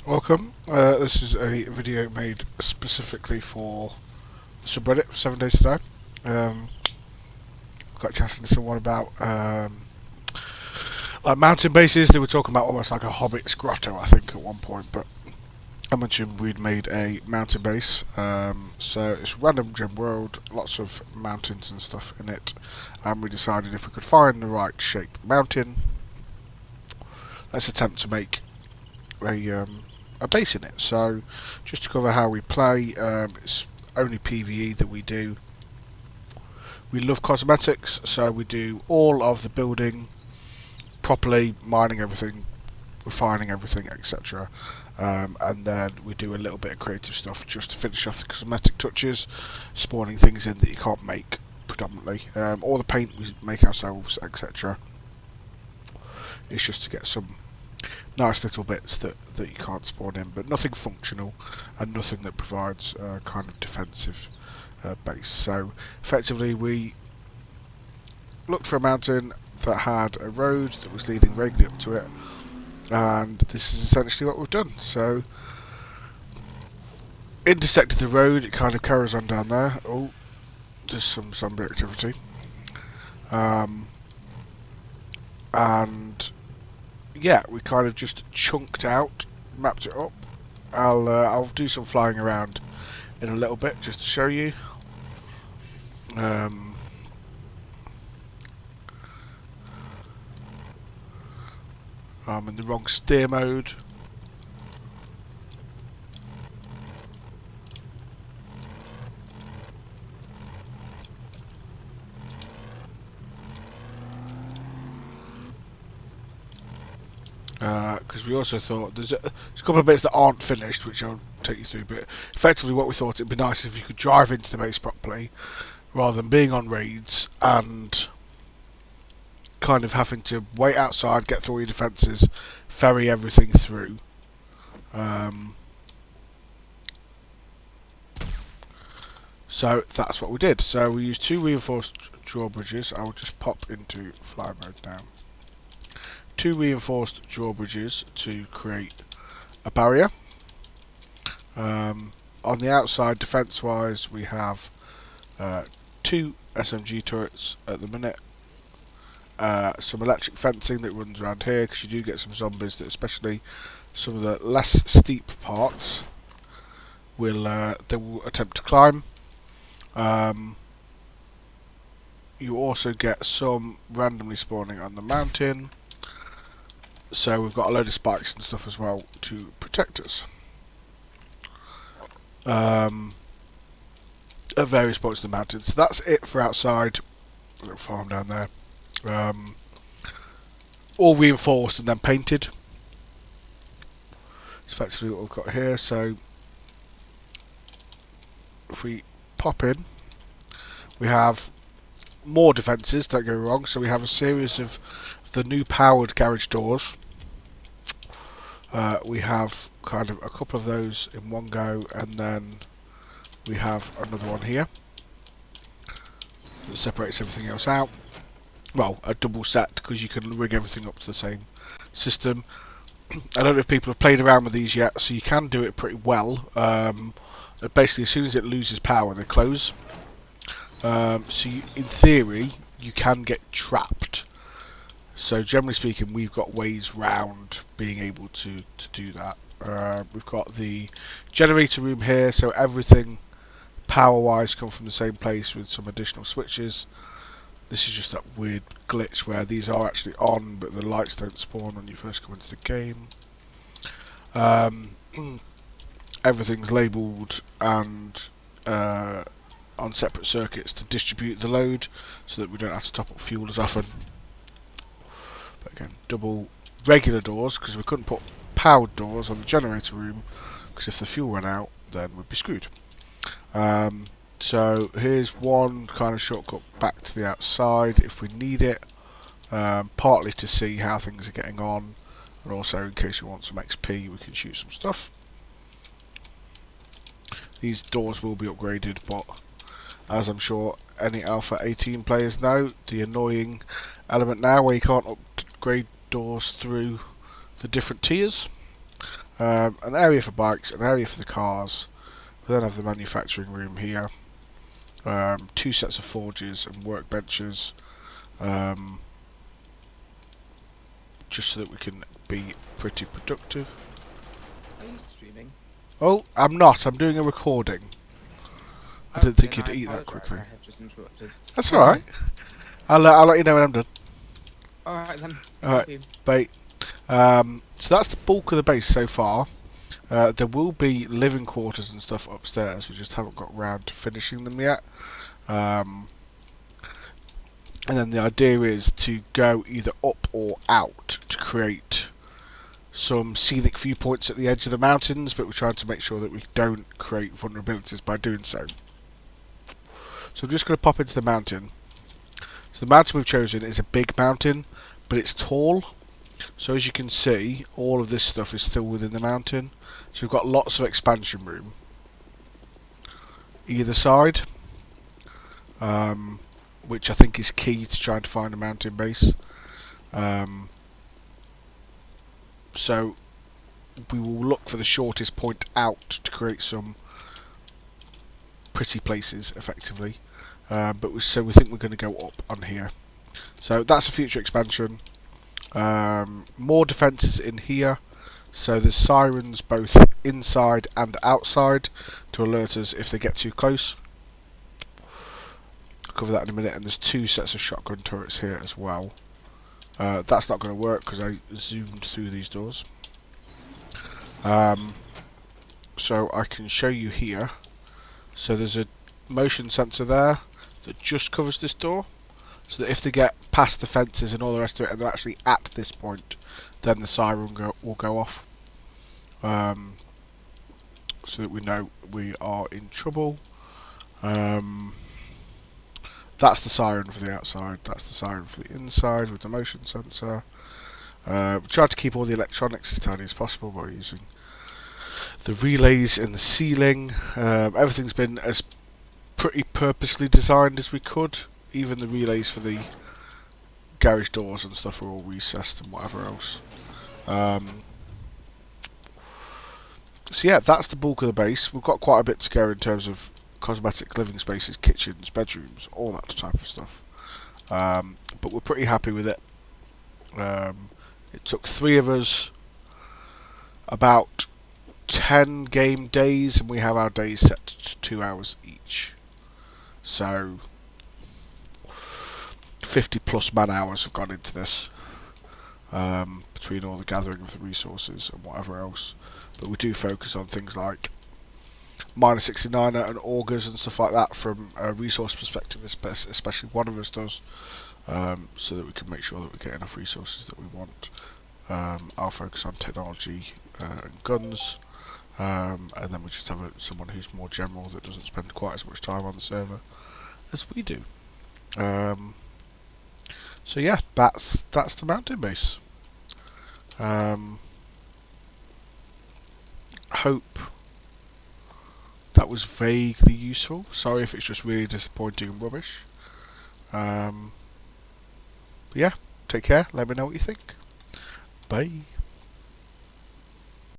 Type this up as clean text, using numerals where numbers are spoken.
Welcome. This is a video made specifically for the subreddit for 7 days today. Got chatting to someone about like mountain bases. They were talking about almost like a hobbit's grotto, I think, at one point. But I mentioned we'd made a mountain base. So it's random gem world, lots of mountains and stuff in it. And we decided if we could find the right shape mountain, let's attempt to make a base in it. So just to cover how we play, it's only PvE that we do. We love cosmetics, so we do all of the building properly, mining everything, refining everything, etc. And then we do a little bit of creative stuff just to finish off the cosmetic touches, spawning things in that you can't make predominantly. All the paint we make ourselves, etc. It's just to get some nice little bits that you can't spawn in, but nothing functional and nothing that provides a kind of defensive base. So effectively we looked for a mountain that had a road that was leading vaguely up to it, and this is essentially what we've done. So intersected the road, it kind of carries on down there. Oh, there's some zombie activity. And yeah, we kind of just chunked out, mapped it up. I'll do some flying around in a little bit just to show you. I'm in the wrong steer mode. Because we also thought there's a couple of bits that aren't finished, which I'll take you through. But effectively, what we thought it'd be nice if you could drive into the base properly, rather than being on raids and kind of having to wait outside, get through all your defences, ferry everything through. So that's what we did. So we used 2 reinforced drawbridges. I'll just pop into fly mode now. 2 reinforced drawbridges to create a barrier. On the outside, defence-wise, we have 2 SMG turrets at the minute. Some electric fencing that runs around here, because you do get some zombies that, especially some of the less steep parts, they will attempt to climb. You also get some randomly spawning on the mountain. So we've got a load of spikes and stuff as well to protect us at various points of the mountain. So that's it for outside. A little farm down there. All reinforced and then painted. It's effectively what we've got here. So if we pop in, we have more defences, don't get me wrong. So we have a series of the new powered garage doors. We have kind of a couple of those in one go, and then we have another one here that separates everything else out. Well, a double set, because you can rig everything up to the same system. I don't know if people have played around with these yet, so you can do it pretty well. Basically, as soon as it loses power, they close. So in theory, you can get trapped. So generally speaking, we've got ways round being able to do that. We've got the generator room here, so everything power-wise comes from the same place with some additional switches. This is just that weird glitch where these are actually on, but the lights don't spawn when you first come into the game. Everything's labelled and on separate circuits to distribute the load, so that we don't have to top up fuel as often. But again, double regular doors, because we couldn't put powered doors on the generator room, because if the fuel ran out, then we'd be screwed. So here's one kind of shortcut back to the outside if we need it, partly to see how things are getting on, and also in case we want some XP, we can shoot some stuff. These doors will be upgraded, but as I'm sure any Alpha 18 players know, the annoying element now where you can't upgrade doors through the different tiers. An area for bikes, an area for the cars. We then have the manufacturing room here. 2 sets of forges and workbenches. Just so that we can be pretty productive. Are you streaming? Oh, I'm not. I'm doing a recording. I didn't think you'd eat that quickly. I have just interrupted. That's alright. I'll let you know when I'm done. Alright then. Alright, bye. So that's the bulk of the base so far. There will be living quarters and stuff upstairs. We just haven't got round to finishing them yet. And then the idea is to go either up or out to create some scenic viewpoints at the edge of the mountains, but we're trying to make sure that we don't create vulnerabilities by doing so. So I'm just going to pop into the mountain. So the mountain we've chosen is a big mountain, but it's tall. So as you can see, all of this stuff is still within the mountain. So we've got lots of expansion room either side, which I think is key to trying to find a mountain base. So we will look for the shortest point out to create some pretty places effectively. So we think we're going to go up on here. So that's a future expansion. More defences in here. So there's sirens both inside and outside to alert us if they get too close. I'll cover that in a minute. And there's 2 sets of shotgun turrets here as well. That's not going to work because I zoomed through these doors. So I can show you here. So there's a motion sensor there that just covers this door, so that if they get past the fences and all the rest of it and they're actually at this point, then the siren will go off, so that we know we are in trouble. That's the siren for the outside, that's the siren for the inside with the motion sensor. We tried to keep all the electronics as tiny as possible by using the relays in the ceiling. Everything's been as pretty purposely designed as we could. Even the relays for the garage doors and stuff are all recessed and whatever else. So yeah, that's the bulk of the base. We've got quite a bit to go in terms of cosmetic living spaces, kitchens, bedrooms, all that type of stuff. But we're pretty happy with it. It took 3 of us about 10 game days, and we have our days set to 2 hours each. So 50 plus man hours have gone into this, between all the gathering of the resources and whatever else. But we do focus on things like minor 69er and augers and stuff like that from a resource perspective, especially one of us does, so that we can make sure that we get enough resources that we want. I'll focus on technology and guns, and then we just have someone who's more general that doesn't spend quite as much time on the server as we do. So yeah, that's the mountain base. Hope that was vaguely useful. Sorry if it's just really disappointing and rubbish. But yeah, take care. Let me know what you think. Bye.